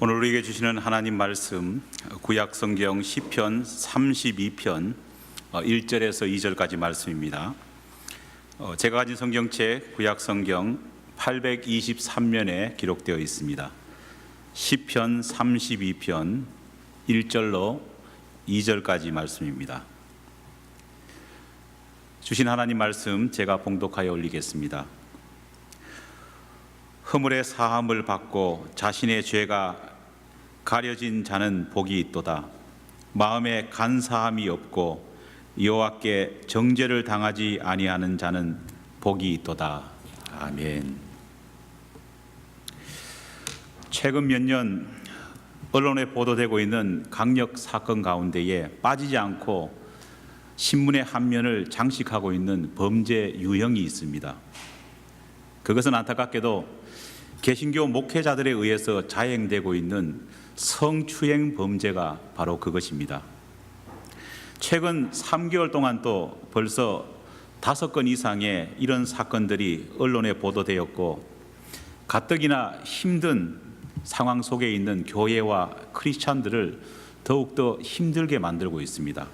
오늘 우리에게 주시는 하나님 말씀 구약 성경 시편 32편 1절에서 2절까지 말씀입니다. 제가 가진 성경책 구약 성경 823면에 기록되어 있습니다. 시편 32편 1절로 2절까지 말씀입니다. 주신 하나님 말씀 제가 봉독하여 올리겠습니다. 허물의 사함을 받고 자신의 죄가 가려진 자는 복이 있도다. 마음에 간사함이 없고 여호와께 정죄를 당하지 아니하는 자는 복이 있도다. 아멘. 최근 몇 년 언론에 보도되고 있는 강력 사건 가운데에 빠지지 않고 신문의 한 면을 장식하고 있는 범죄 유형이 있습니다. 그것은 안타깝게도 개신교 목회자들에 의해서 자행되고 있는 성추행 범죄가 바로 그것입니다. 최근 3개월 동안 또 벌써 5건 이상의 이런 사건들이 언론에 보도되었고, 가뜩이나 힘든 상황 속에 있는 교회와 크리스찬들을 더욱더 힘들게 만들고 있습니다.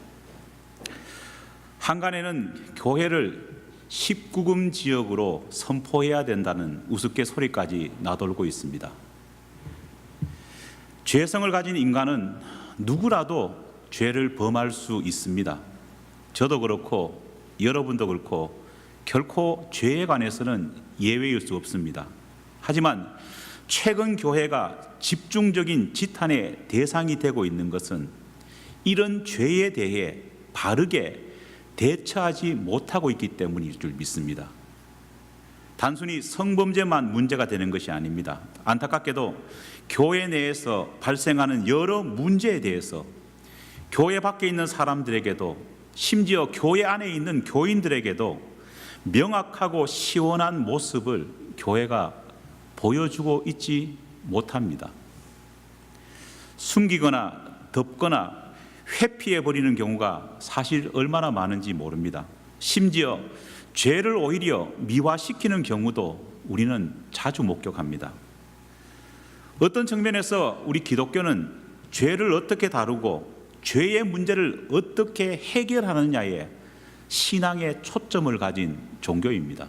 한간에는 교회를 19금 지역으로 선포해야 된다는 우스갯소리까지 나돌고 있습니다. 죄성을 가진 인간은 누구라도 죄를 범할 수 있습니다. 저도 그렇고 여러분도 그렇고 결코 죄에 관해서는 예외일 수 없습니다. 하지만 최근 교회가 집중적인 지탄의 대상이 되고 있는 것은 이런 죄에 대해 바르게 대처하지 못하고 있기 때문일 줄 믿습니다. 단순히 성범죄만 문제가 되는 것이 아닙니다. 안타깝게도 교회 내에서 발생하는 여러 문제에 대해서 교회 밖에 있는 사람들에게도, 심지어 교회 안에 있는 교인들에게도 명확하고 시원한 모습을 교회가 보여주고 있지 못합니다. 숨기거나 덮거나 회피해버리는 경우가 사실 얼마나 많은지 모릅니다. 심지어 죄를 오히려 미화시키는 경우도 우리는 자주 목격합니다. 어떤 측면에서 우리 기독교는 죄를 어떻게 다루고 죄의 문제를 어떻게 해결하느냐에 신앙의 초점을 가진 종교입니다.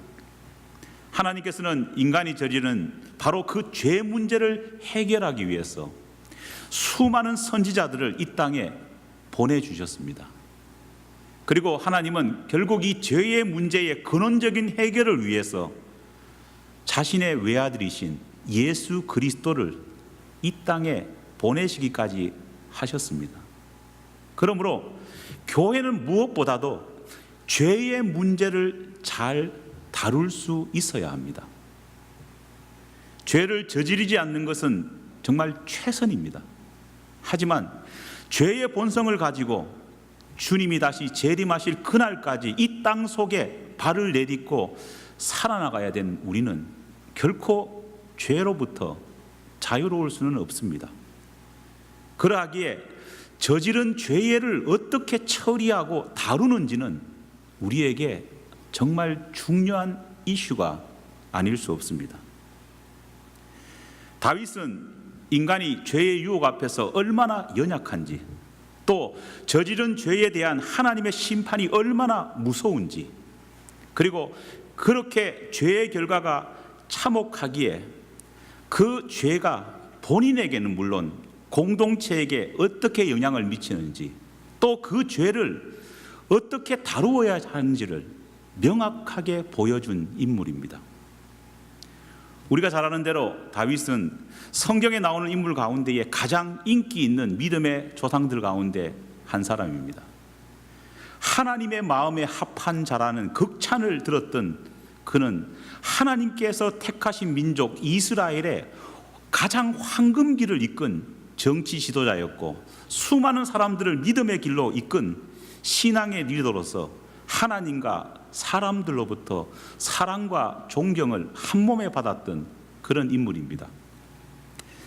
하나님께서는 인간이 저지른 바로 그 죄 문제를 해결하기 위해서 수많은 선지자들을 이 땅에 보내주셨습니다. 그리고 하나님은 결국 이 죄의 문제의 근원적인 해결을 위해서 자신의 외아들이신 예수 그리스도를 이 땅에 보내시기까지 하셨습니다. 그러므로 교회는 무엇보다도 죄의 문제를 잘 다룰 수 있어야 합니다. 죄를 저지르지 않는 것은 정말 최선입니다. 하지만 죄의 본성을 가지고 주님이 다시 재림하실 그날까지 이 땅 속에 발을 내딛고 살아나가야 되는 우리는 결코 죄로부터 자유로울 수는 없습니다. 그러하기에 저지른 죄를 어떻게 처리하고 다루는지는 우리에게 정말 중요한 이슈가 아닐 수 없습니다. 다윗은 인간이 죄의 유혹 앞에서 얼마나 연약한지, 또 저지른 죄에 대한 하나님의 심판이 얼마나 무서운지, 그리고 그렇게 죄의 결과가 참혹하기에 그 죄가 본인에게는 물론 공동체에게 어떻게 영향을 미치는지, 또 그 죄를 어떻게 다루어야 하는지를 명확하게 보여준 인물입니다. 우리가 잘 아는 대로 다윗은 성경에 나오는 인물 가운데에 가장 인기 있는 믿음의 조상들 가운데 한 사람입니다. 하나님의 마음에 합한 자라는 극찬을 들었던 그는 하나님께서 택하신 민족 이스라엘의 가장 황금기를 이끈 정치 지도자였고, 수많은 사람들을 믿음의 길로 이끈 신앙의 리더로서 하나님과 사람들로부터 사랑과 존경을 한 몸에 받았던 그런 인물입니다.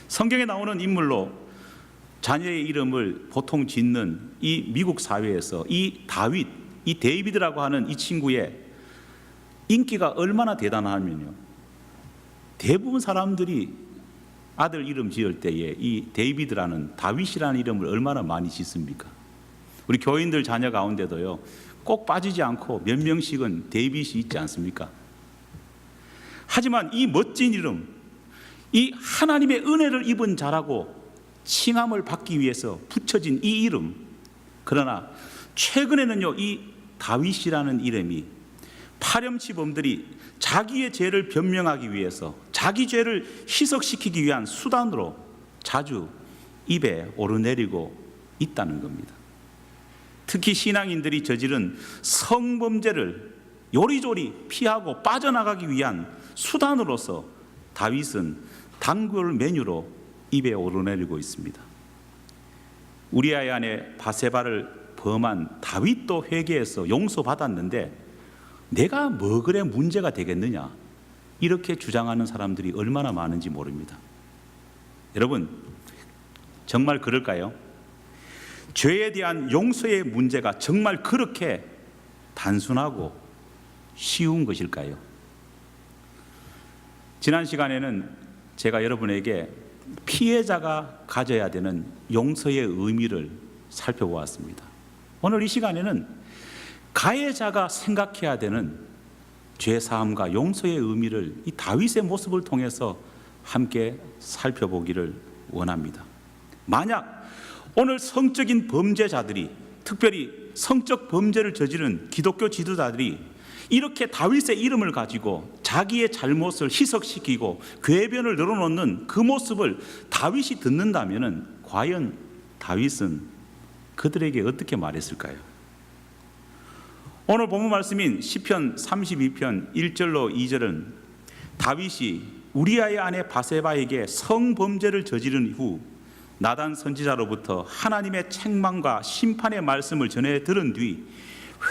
성경에 나오는 인물로 자녀의 이름을 보통 짓는 이 미국 사회에서 이 다윗, 이 데이비드라고 하는 이 친구의 인기가 얼마나 대단하면요, 대부분 사람들이 아들 이름 지을 때에 이 데이비드라는 다윗이라는 이름을 얼마나 많이 짓습니까? 우리 교인들 자녀 가운데도요, 꼭 빠지지 않고 몇 명씩은 데이빗이 있지 않습니까? 하지만 이 멋진 이름, 이 하나님의 은혜를 입은 자라고 칭함을 받기 위해서 붙여진 이 이름, 그러나 최근에는요, 이 다윗이라는 이름이 파렴치범들이 자기의 죄를 변명하기 위해서 자기 죄를 희석시키기 위한 수단으로 자주 입에 오르내리고 있다는 겁니다. 특히 신앙인들이 저지른 성범죄를 요리조리 피하고 빠져나가기 위한 수단으로서 다윗은 단골 메뉴로 입에 오르내리고 있습니다. 우리아의 아내 바세바를 범한 다윗도 회개해서 용서받았는데 내가 뭐 그래 문제가 되겠느냐, 이렇게 주장하는 사람들이 얼마나 많은지 모릅니다. 여러분, 정말 그럴까요? 죄에 대한 용서의 문제가 정말 그렇게 단순하고 쉬운 것일까요? 지난 시간에는 제가 여러분에게 피해자가 가져야 되는 용서의 의미를 살펴보았습니다. 오늘 이 시간에는 가해자가 생각해야 되는 죄사함과 용서의 의미를 이 다윗의 모습을 통해서 함께 살펴보기를 원합니다. 만약 오늘 성적인 범죄자들이, 특별히 성적 범죄를 저지른 기독교 지도자들이 이렇게 다윗의 이름을 가지고 자기의 잘못을 희석시키고 궤변을 늘어놓는 그 모습을 다윗이 듣는다면 과연 다윗은 그들에게 어떻게 말했을까요? 오늘 본문 말씀인 시편 32편 1절로 2절은 다윗이 우리아의 아내 바세바에게 성범죄를 저지른 후 나단 선지자로부터 하나님의 책망과 심판의 말씀을 전해 들은 뒤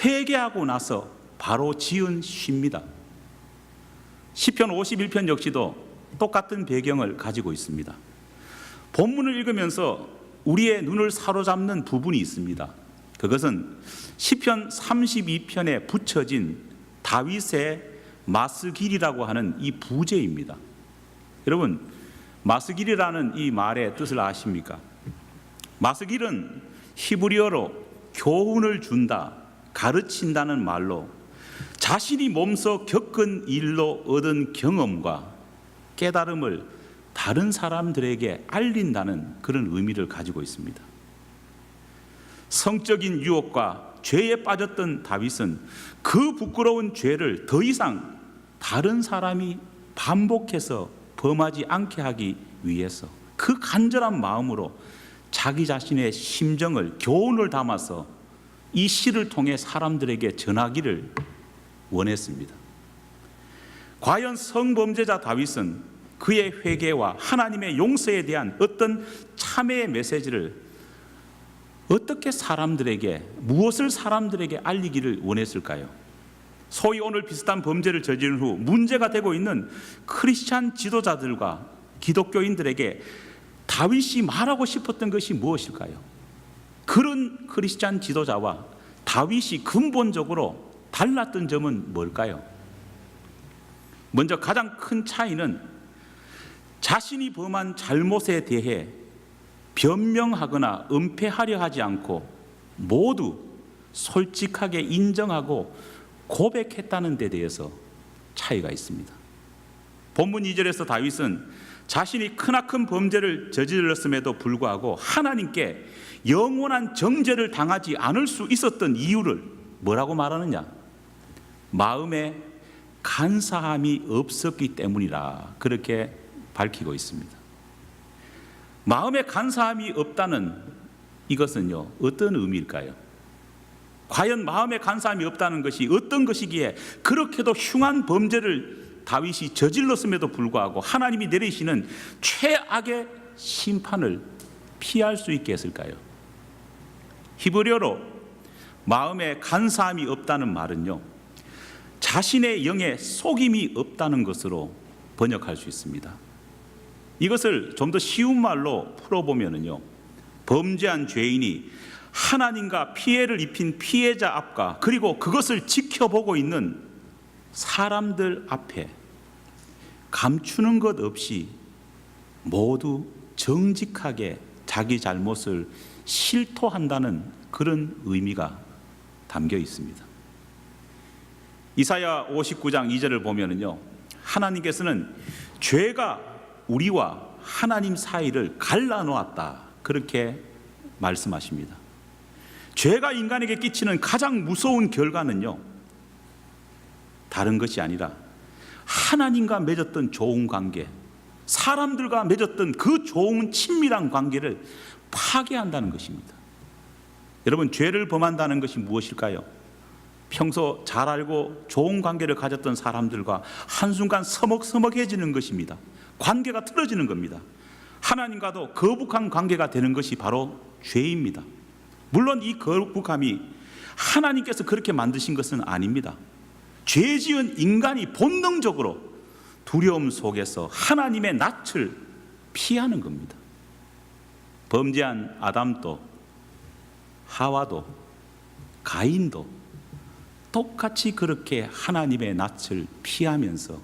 회개하고 나서 바로 지은 시입니다. 시편 51편 역시도 똑같은 배경을 가지고 있습니다. 본문을 읽으면서 우리의 눈을 사로잡는 부분이 있습니다. 그것은 시편 32편에 붙여진 다윗의 마스길이라고 하는 이 부제입니다. 여러분, 마스길이라는 이 말의 뜻을 아십니까? 마스길은 히브리어로 교훈을 준다, 가르친다는 말로 자신이 몸소 겪은 일로 얻은 경험과 깨달음을 다른 사람들에게 알린다는 그런 의미를 가지고 있습니다. 성적인 유혹과 죄에 빠졌던 다윗은 그 부끄러운 죄를 더 이상 다른 사람이 반복해서 범하지 않게 하기 위해서 그 간절한 마음으로 자기 자신의 심정을, 교훈을 담아서 이 시를 통해 사람들에게 전하기를 원했습니다. 과연 성범죄자 다윗은 그의 회개와 하나님의 용서에 대한 어떤 참회의 메시지를 어떻게 사람들에게, 무엇을 사람들에게 알리기를 원했을까요? 소위 오늘 비슷한 범죄를 저지른 후 문제가 되고 있는 크리스찬 지도자들과 기독교인들에게 다윗이 말하고 싶었던 것이 무엇일까요? 그런 크리스찬 지도자와 다윗이 근본적으로 달랐던 점은 뭘까요? 먼저 가장 큰 차이는 자신이 범한 잘못에 대해 변명하거나 은폐하려 하지 않고 모두 솔직하게 인정하고 고백했다는 데 대해서 차이가 있습니다. 본문 2절에서 다윗은 자신이 크나큰 범죄를 저질렀음에도 불구하고 하나님께 영원한 정죄를 당하지 않을 수 있었던 이유를 뭐라고 말하느냐? 마음에 간사함이 없었기 때문이라, 그렇게 밝히고 있습니다. 마음에 간사함이 없다는 이것은요, 어떤 의미일까요? 과연 마음에 간사함이 없다는 것이 어떤 것이기에 그렇게도 흉한 범죄를 다윗이 저질렀음에도 불구하고 하나님이 내리시는 최악의 심판을 피할 수 있게 했을까요? 히브리어로 마음에 간사함이 없다는 말은요, 자신의 영에 속임이 없다는 것으로 번역할 수 있습니다. 이것을 좀 더 쉬운 말로 풀어보면요, 범죄한 죄인이 하나님과 피해를 입힌 피해자 앞과 그리고 그것을 지켜보고 있는 사람들 앞에 감추는 것 없이 모두 정직하게 자기 잘못을 실토한다는 그런 의미가 담겨 있습니다. 이사야 59장 2절을 보면은요, 하나님께서는 죄가 우리와 하나님 사이를 갈라놓았다, 그렇게 말씀하십니다. 죄가 인간에게 끼치는 가장 무서운 결과는요, 다른 것이 아니라 하나님과 맺었던 좋은 관계, 사람들과 맺었던 그 좋은 친밀한 관계를 파괴한다는 것입니다. 여러분, 죄를 범한다는 것이 무엇일까요? 평소 잘 알고 좋은 관계를 가졌던 사람들과 한순간 서먹서먹해지는 것입니다. 관계가 틀어지는 겁니다. 하나님과도 거북한 관계가 되는 것이 바로 죄입니다. 물론 이 거북함이 하나님께서 그렇게 만드신 것은 아닙니다. 죄 지은 인간이 본능적으로 두려움 속에서 하나님의 낯을 피하는 겁니다. 범죄한 아담도 하와도 가인도 똑같이 그렇게 하나님의 낯을 피하면서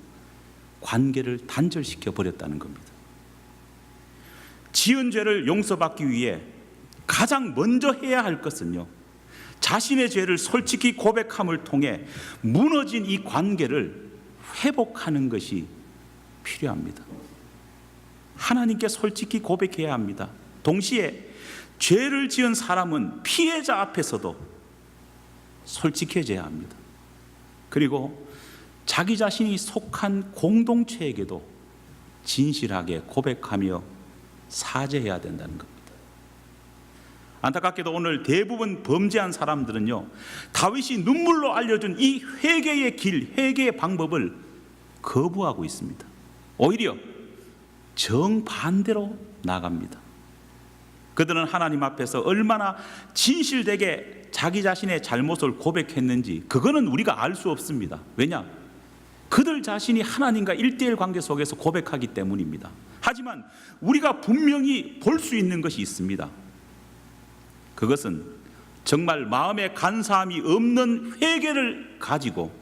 관계를 단절시켜 버렸다는 겁니다. 지은 죄를 용서받기 위해 가장 먼저 해야 할 것은요, 자신의 죄를 솔직히 고백함을 통해 무너진 이 관계를 회복하는 것이 필요합니다. 하나님께 솔직히 고백해야 합니다. 동시에 죄를 지은 사람은 피해자 앞에서도 솔직해져야 합니다. 그리고 자기 자신이 속한 공동체에게도 진실하게 고백하며 사죄해야 된다는 겁니다. 안타깝게도 오늘 대부분 범죄한 사람들은요, 다윗이 눈물로 알려준 이 회개의 길, 회개의 방법을 거부하고 있습니다. 오히려 정반대로 나갑니다. 그들은 하나님 앞에서 얼마나 진실되게 자기 자신의 잘못을 고백했는지 그거는 우리가 알 수 없습니다. 왜냐? 그들 자신이 하나님과 1:1 관계 속에서 고백하기 때문입니다. 하지만 우리가 분명히 볼 수 있는 것이 있습니다. 그것은 정말 마음에 간사함이 없는 회개를 가지고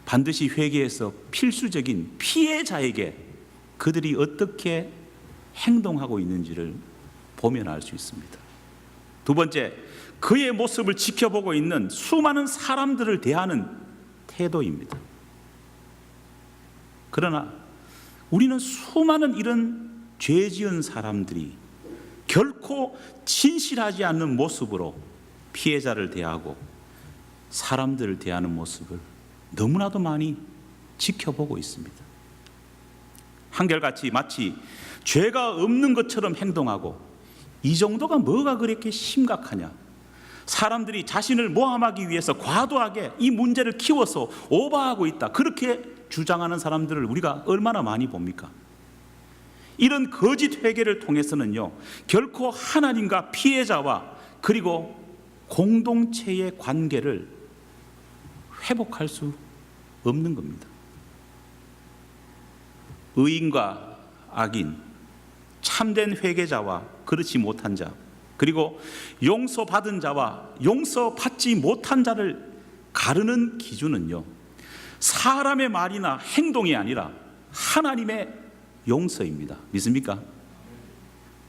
반드시 회개해서 필수적인 피해자에게 그들이 어떻게 행동하고 있는지를 보면 알 수 있습니다. 두 번째, 그의 모습을 지켜보고 있는 수많은 사람들을 대하는 태도입니다. 그러나 우리는 수많은 이런 죄 지은 사람들이 결코 진실하지 않는 모습으로 피해자를 대하고 사람들을 대하는 모습을 너무나도 많이 지켜보고 있습니다. 한결같이 마치 죄가 없는 것처럼 행동하고, 이 정도가 뭐가 그렇게 심각하냐, 사람들이 자신을 모함하기 위해서 과도하게 이 문제를 키워서 오버하고 있다, 그렇게 주장하는 사람들을 우리가 얼마나 많이 봅니까? 이런 거짓 회개를 통해서는요, 결코 하나님과 피해자와 그리고 공동체의 관계를 회복할 수 없는 겁니다. 의인과 악인, 참된 회개자와 그렇지 못한 자, 그리고 용서받은 자와 용서받지 못한 자를 가르는 기준은요, 사람의 말이나 행동이 아니라 하나님의 용서입니다. 믿습니까?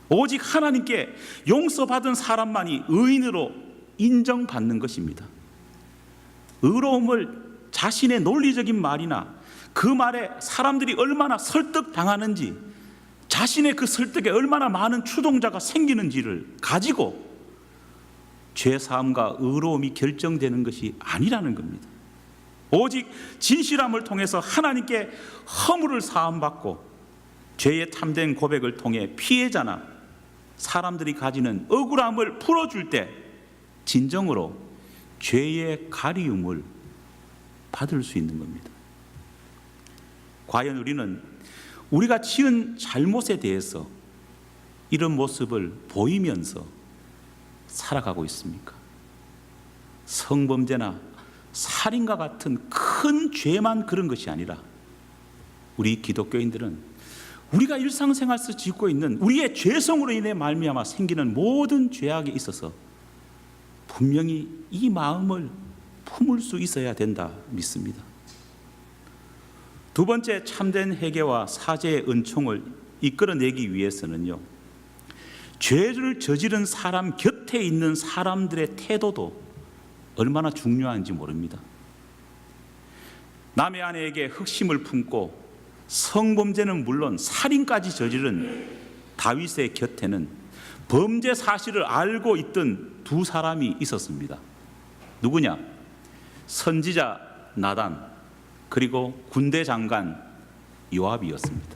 오직 하나님께 용서받은 사람만이 의인으로 인정받는 것입니다. 의로움을 자신의 논리적인 말이나 그 말에 사람들이 얼마나 설득당하는지, 자신의 그 설득에 얼마나 많은 추종자가 생기는지를 가지고 죄사함과 의로움이 결정되는 것이 아니라는 겁니다. 오직 진실함을 통해서 하나님께 허물을 사함받고 죄의 참된 고백을 통해 피해자나 사람들이 가지는 억울함을 풀어줄 때 진정으로 죄의 가리움을 받을 수 있는 겁니다. 과연 우리는 우리가 지은 잘못에 대해서 이런 모습을 보이면서 살아가고 있습니까? 성범죄나 살인과 같은 큰 죄만 그런 것이 아니라 우리 기독교인들은 우리가 일상생활에서 짓고 있는 우리의 죄성으로 인해 말미암아 생기는 모든 죄악에 있어서 분명히 이 마음을 품을 수 있어야 된다 믿습니다. 두 번째, 참된 회개와 사죄의 은총을 이끌어내기 위해서는요, 죄를 저지른 사람 곁에 있는 사람들의 태도도 얼마나 중요한지 모릅니다. 남의 아내에게 흑심을 품고 성범죄는 물론 살인까지 저지른 다윗의 곁에는 범죄 사실을 알고 있던 두 사람이 있었습니다. 누구냐? 선지자 나단, 그리고 군대 장관 요압이었습니다.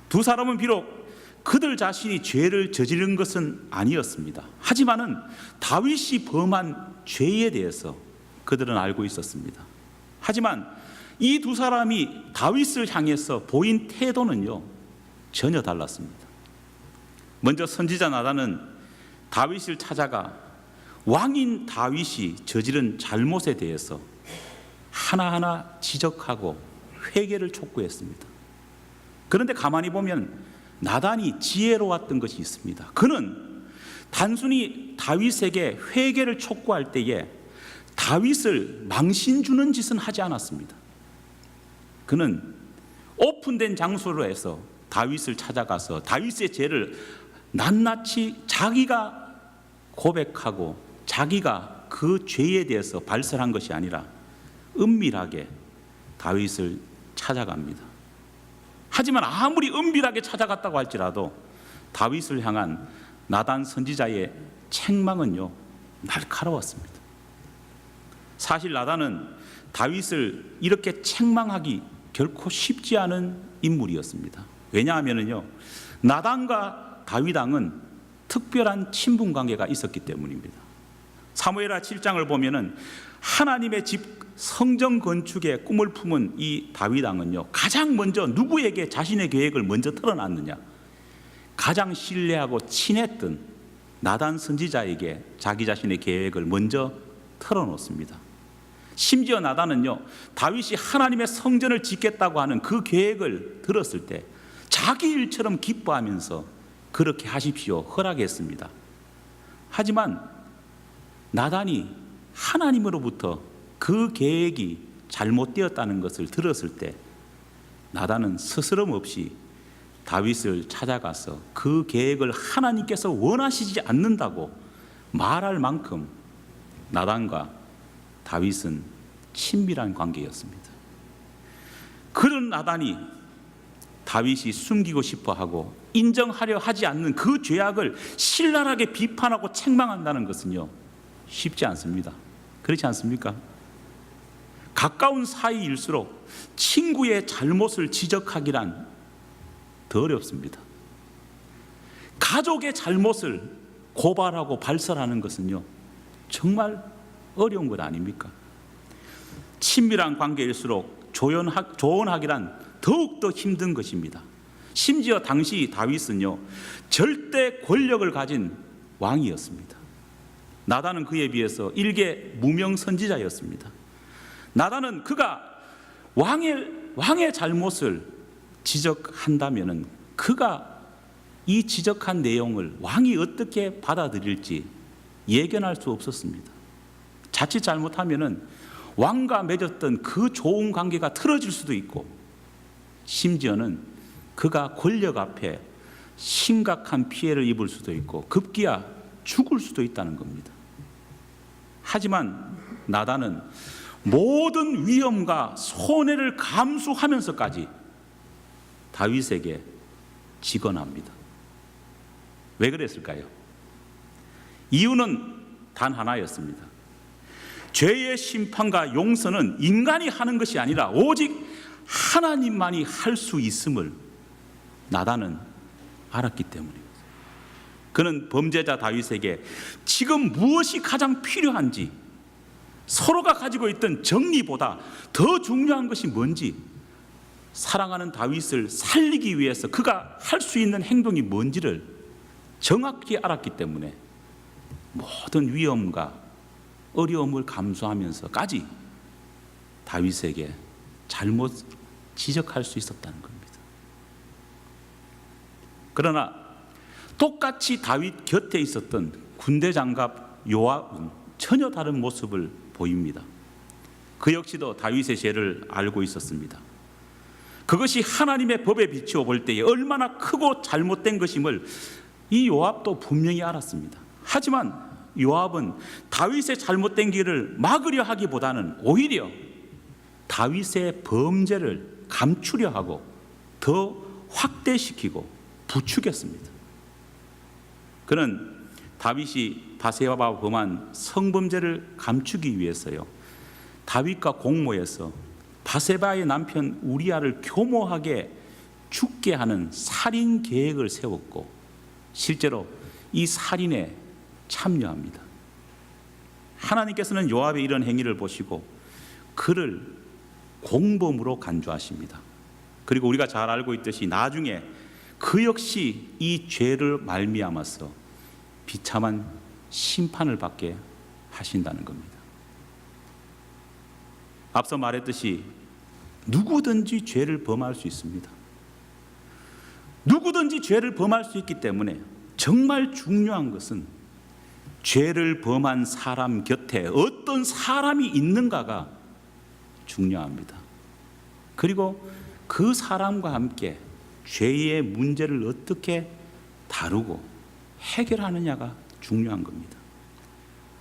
두 사람은 비록 그들 자신이 죄를 저지른 것은 아니었습니다. 하지만은 다윗이 범한 죄에 대해서 그들은 알고 있었습니다. 하지만 이 두 사람이 다윗을 향해서 보인 태도는요, 전혀 달랐습니다. 먼저 선지자 나단은 다윗을 찾아가 왕인 다윗이 저지른 잘못에 대해서 하나하나 지적하고 회개를 촉구했습니다. 그런데 가만히 보면 나단이 지혜로웠던 것이 있습니다. 그는 단순히 다윗에게 회개를 촉구할 때에 다윗을 망신 주는 짓은 하지 않았습니다. 그는 오픈된 장소로 해서 다윗을 찾아가서 다윗의 죄를 낱낱이 자기가 고백하고 자기가 그 죄에 대해서 발설한 것이 아니라 은밀하게 다윗을 찾아갑니다. 하지만 아무리 은밀하게 찾아갔다고 할지라도 다윗을 향한 나단 선지자의 책망은요, 날카로웠습니다. 사실 나단은 다윗을 이렇게 책망하기 결코 쉽지 않은 인물이었습니다. 왜냐하면요, 나단과 다윗 왕은 특별한 친분 관계가 있었기 때문입니다. 사무엘하 7장을 보면은 하나님의 집 성전 건축의 꿈을 품은 이 다윗 왕은요, 가장 먼저 누구에게 자신의 계획을 먼저 털어놨느냐? 가장 신뢰하고 친했던 나단 선지자에게 자기 자신의 계획을 먼저 털어놓습니다. 심지어 나단은요, 다윗이 하나님의 성전을 짓겠다고 하는 그 계획을 들었을 때 자기 일처럼 기뻐하면서 그렇게 하십시오 허락했습니다. 하지만 나단이 하나님으로부터 그 계획이 잘못되었다는 것을 들었을 때 나단은 스스럼 없이 다윗을 찾아가서 그 계획을 하나님께서 원하시지 않는다고 말할 만큼 나단과 다윗은 친밀한 관계였습니다. 그런 나단이 다윗이 숨기고 싶어 하고 인정하려 하지 않는 그 죄악을 신랄하게 비판하고 책망한다는 것은요, 쉽지 않습니다. 그렇지 않습니까? 가까운 사이일수록 친구의 잘못을 지적하기란 더 어렵습니다. 가족의 잘못을 고발하고 발설하는 것은요, 정말 어려운 것 아닙니까? 친밀한 관계일수록 조언하기란 더욱더 힘든 것입니다. 심지어 당시 다윗은요, 절대 권력을 가진 왕이었습니다. 나단은 그에 비해서 일개 무명 선지자였습니다. 나단은 그가 왕의 잘못을 지적한다면은 그가 이 지적한 내용을 왕이 어떻게 받아들일지 예견할 수 없었습니다. 자칫 잘못하면은 왕과 맺었던 그 좋은 관계가 틀어질 수도 있고, 심지어는 그가 권력 앞에 심각한 피해를 입을 수도 있고 급기야 죽을 수도 있다는 겁니다. 하지만 나단은 모든 위험과 손해를 감수하면서까지 다윗에게 직언합니다. 왜 그랬을까요? 이유는 단 하나였습니다. 죄의 심판과 용서는 인간이 하는 것이 아니라 오직 하나님만이 할 수 있음을 나단은 알았기 때문입니다. 그는 범죄자 다윗에게 지금 무엇이 가장 필요한지, 서로가 가지고 있던 정리보다 더 중요한 것이 뭔지, 사랑하는 다윗을 살리기 위해서 그가 할 수 있는 행동이 뭔지를 정확히 알았기 때문에 모든 위험과 어려움을 감수하면서까지 다윗에게 잘못 지적할 수 있었다는 겁니다. 그러나 똑같이 다윗 곁에 있었던 군대 장갑 요압은 전혀 다른 모습을 보입니다. 그 역시도 다윗의 죄를 알고 있었습니다. 그것이 하나님의 법에 비추어 볼 때에 얼마나 크고 잘못된 것임을 이 요압도 분명히 알았습니다. 하지만 요압은 다윗의 잘못된 길을 막으려 하기보다는 오히려 다윗의 범죄를 감추려 하고 더 확대시키고 부추겼습니다. 그는 다윗이 바세바와 범한 성범죄를 감추기 위해서요, 다윗과 공모해서 바세바의 남편 우리아를 교모하게 죽게 하는 살인 계획을 세웠고 실제로 이 살인에 참여합니다. 하나님께서는 요압의 이런 행위를 보시고 그를 공범으로 간주하십니다. 그리고 우리가 잘 알고 있듯이 나중에 그 역시 이 죄를 말미암아서 비참한 심판을 받게 하신다는 겁니다. 앞서 말했듯이 누구든지 죄를 범할 수 있습니다. 누구든지 죄를 범할 수 있기 때문에 정말 중요한 것은 죄를 범한 사람 곁에 어떤 사람이 있는가가 중요합니다. 그리고 그 사람과 함께 죄의 문제를 어떻게 다루고 해결하느냐가 중요한 겁니다.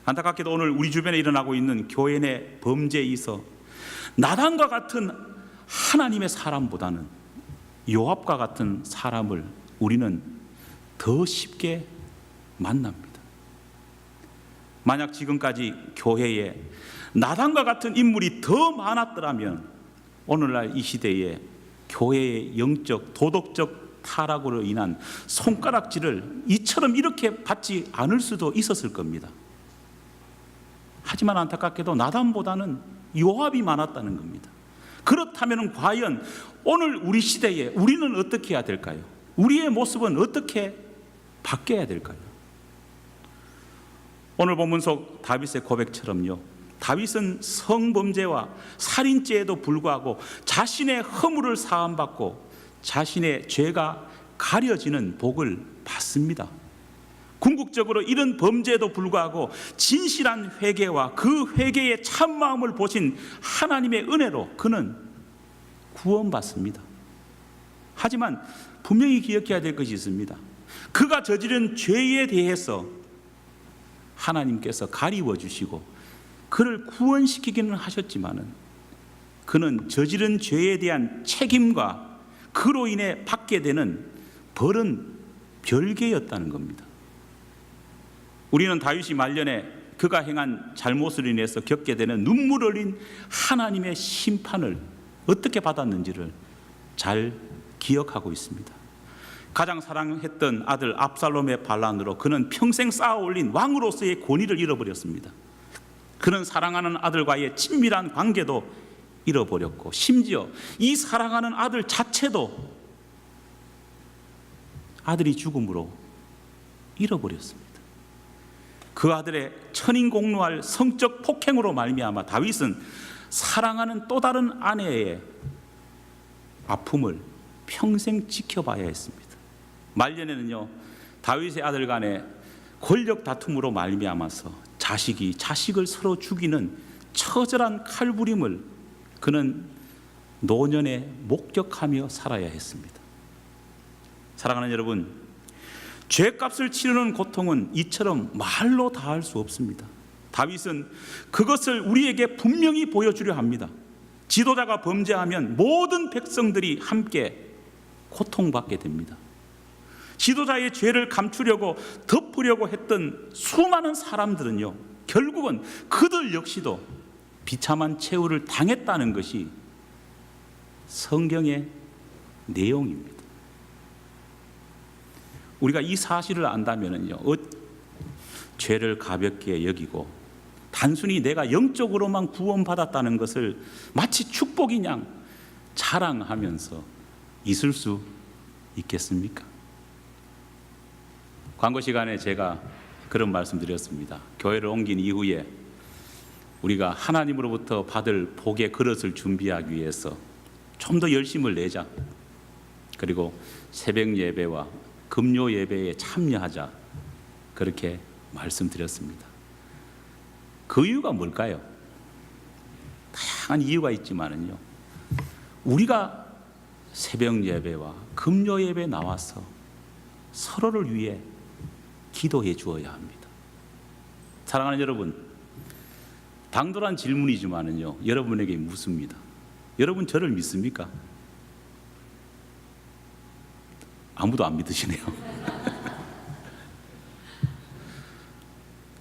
안타깝게도 오늘 우리 주변에 일어나고 있는 교회 내 범죄에 있어 나단과 같은 하나님의 사람보다는 요압과 같은 사람을 우리는 더 쉽게 만납니다. 만약 지금까지 교회에 나단과 같은 인물이 더 많았더라면 오늘날 이 시대에 교회의 영적, 도덕적 타락으로 인한 손가락질을 이처럼 이렇게 받지 않을 수도 있었을 겁니다. 하지만 안타깝게도 나단보다는 요압이 많았다는 겁니다. 그렇다면 과연 오늘 우리 시대에 우리는 어떻게 해야 될까요? 우리의 모습은 어떻게 바뀌어야 될까요? 오늘 본문 속 다윗의 고백처럼요, 다윗은 성범죄와 살인죄에도 불구하고 자신의 허물을 사함받고 자신의 죄가 가려지는 복을 받습니다. 궁극적으로 이런 범죄에도 불구하고 진실한 회개와 그 회개의 참마음을 보신 하나님의 은혜로 그는 구원받습니다. 하지만 분명히 기억해야 될 것이 있습니다. 그가 저지른 죄에 대해서 하나님께서 가리워 주시고 그를 구원시키기는 하셨지만은 그는 저지른 죄에 대한 책임과 그로 인해 받게 되는 벌은 별개였다는 겁니다. 우리는 다윗이 말년에 그가 행한 잘못으로 인해서 겪게 되는 눈물 흘린 하나님의 심판을 어떻게 받았는지를 잘 기억하고 있습니다. 가장 사랑했던 아들 압살롬의 반란으로 그는 평생 쌓아올린 왕으로서의 권위를 잃어버렸습니다. 그는 사랑하는 아들과의 친밀한 관계도 잃어버렸고 심지어 이 사랑하는 아들 자체도 아들이 죽음으로 잃어버렸습니다. 그 아들의 천인공노할 성적 폭행으로 말미암아 다윗은 사랑하는 또 다른 아내의 아픔을 평생 지켜봐야 했습니다. 말년에는요, 다윗의 아들 간의 권력 다툼으로 말미암아서 자식이 자식을 서로 죽이는 처절한 칼부림을 그는 노년에 목격하며 살아야 했습니다. 사랑하는 여러분, 죄값을 치르는 고통은 이처럼 말로 다할 수 없습니다. 다윗은 그것을 우리에게 분명히 보여주려 합니다. 지도자가 범죄하면 모든 백성들이 함께 고통받게 됩니다. 지도자의 죄를 감추려고 덮으려고 했던 수많은 사람들은요, 결국은 그들 역시도 비참한 최후를 당했다는 것이 성경의 내용입니다. 우리가 이 사실을 안다면요, 죄를 가볍게 여기고 단순히 내가 영적으로만 구원받았다는 것을 마치 축복인 양 자랑하면서 있을 수 있겠습니까? 광고 시간에 제가 그런 말씀 드렸습니다. 교회를 옮긴 이후에 우리가 하나님으로부터 받을 복의 그릇을 준비하기 위해서 좀 더 열심을 내자. 그리고 새벽 예배와 금요 예배에 참여하자. 그렇게 말씀드렸습니다. 그 이유가 뭘까요? 다양한 이유가 있지만은요, 우리가 새벽 예배와 금요 예배 나와서 서로를 위해 기도해 주어야 합니다. 사랑하는 여러분, 당돌한 질문이지만은요, 여러분에게 묻습니다. 여러분 저를 믿습니까? 아무도 안 믿으시네요.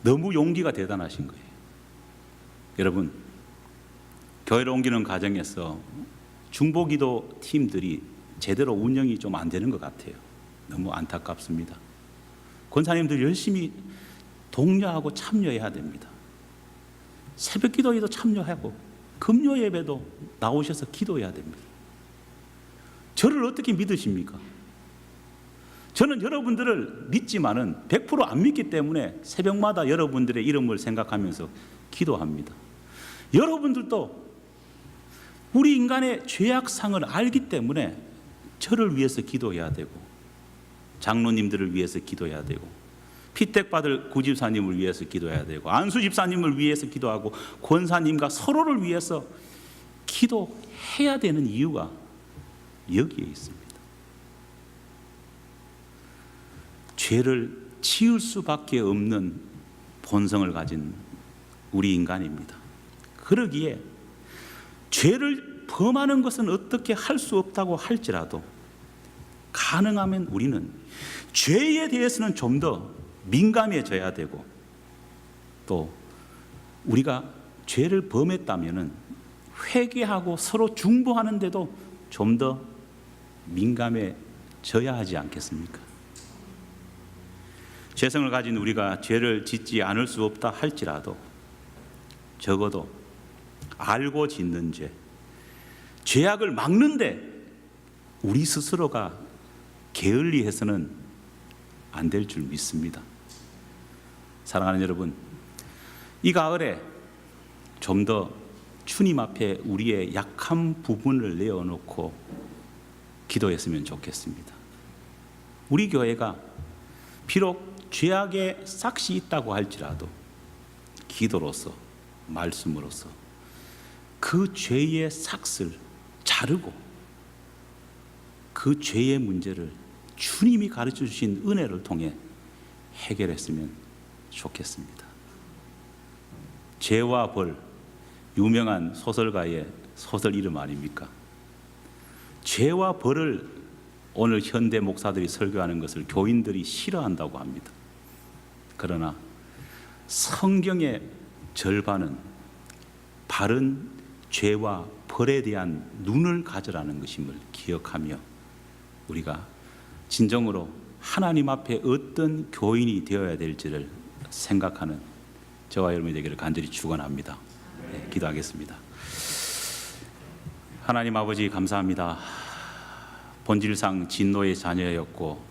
너무 용기가 대단하신 거예요. 여러분, 교회를 옮기는 과정에서 중보기도 팀들이 제대로 운영이 좀 안 되는 것 같아요. 너무 안타깝습니다. 권사님들 열심히 독려하고 참여해야 됩니다. 새벽 기도에도 참여하고 금요 예배도 나오셔서 기도해야 됩니다. 저를 어떻게 믿으십니까? 저는 여러분들을 믿지만은 100% 안 믿기 때문에 새벽마다 여러분들의 이름을 생각하면서 기도합니다. 여러분들도 우리 인간의 죄악상을 알기 때문에 저를 위해서 기도해야 되고, 장로님들을 위해서 기도해야 되고, 피택받을 구집사님을 위해서 기도해야 되고, 안수집사님을 위해서 기도하고, 권사님과 서로를 위해서 기도해야 되는 이유가 여기에 있습니다. 죄를 지을 수밖에 없는 본성을 가진 우리 인간입니다. 그러기에 죄를 범하는 것은 어떻게 할 수 없다고 할지라도 가능하면 우리는 죄에 대해서는 좀 더 민감해져야 되고, 또 우리가 죄를 범했다면 회개하고 서로 중보하는데도 좀 더 민감해져야 하지 않겠습니까? 죄성을 가진 우리가 죄를 짓지 않을 수 없다 할지라도 적어도 알고 짓는 죄, 죄악을 막는데 우리 스스로가 게을리해서는 안 될 줄 믿습니다. 사랑하는 여러분, 이 가을에 좀 더 주님 앞에 우리의 약한 부분을 내어놓고 기도했으면 좋겠습니다. 우리 교회가 비록 죄악의 싹이 있다고 할지라도 기도로서, 말씀으로서 그 죄의 삭을 자르고 그 죄의 문제를 주님이 가르쳐 주신 은혜를 통해 해결했으면 좋겠습니다. 죄와 벌, 유명한 소설가의 소설 이름 아닙니까? 죄와 벌을 오늘 현대 목사들이 설교하는 것을 교인들이 싫어한다고 합니다. 그러나 성경의 절반은 바른 죄와 벌에 대한 눈을 가져라는 것임을 기억하며 우리가 진정으로 하나님 앞에 어떤 교인이 되어야 될지를 생각하는 저와 여러분이 되기를 간절히 축원합니다. 네, 기도하겠습니다. 하나님 아버지 감사합니다. 본질상 진노의 자녀였고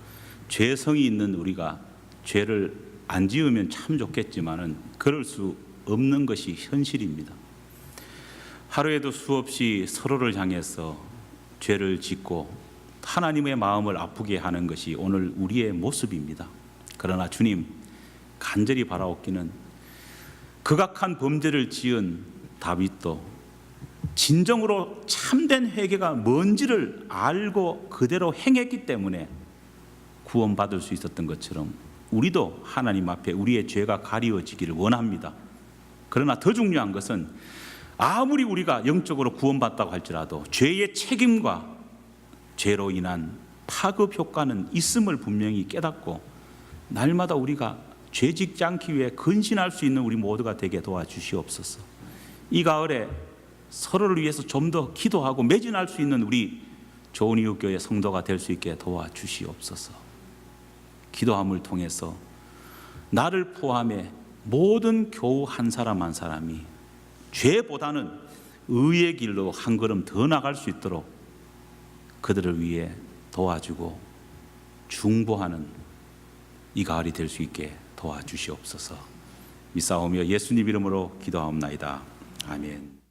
죄성이 있는 우리가 죄를 안 지으면 참 좋겠지만은 그럴 수 없는 것이 현실입니다. 하루에도 수없이 서로를 향해서 죄를 짓고 하나님의 마음을 아프게 하는 것이 오늘 우리의 모습입니다. 그러나 주님, 간절히 바라옵기는 극악한 범죄를 지은 다윗도 진정으로 참된 회개가 뭔지를 알고 그대로 행했기 때문에 구원받을 수 있었던 것처럼 우리도 하나님 앞에 우리의 죄가 가리워지기를 원합니다. 그러나 더 중요한 것은 아무리 우리가 영적으로 구원받다고 할지라도 죄의 책임과 죄로 인한 파급 효과는 있음을 분명히 깨닫고 날마다 우리가 죄 짓지 않기 위해 근신할 수 있는 우리 모두가 되게 도와주시옵소서. 이 가을에 서로를 위해서 좀 더 기도하고 매진할 수 있는 우리 좋은 이웃 교회 성도가 될 수 있게 도와주시옵소서. 기도함을 통해서 나를 포함해 모든 교우 한 사람 한 사람이 죄보다는 의의 길로 한 걸음 더 나갈 수 있도록 그들을 위해 도와주고 중보하는 이 가을이 될 수 있게 도와주시옵소서. 믿사오며 예수님 이름으로 기도하옵나이다. 아멘.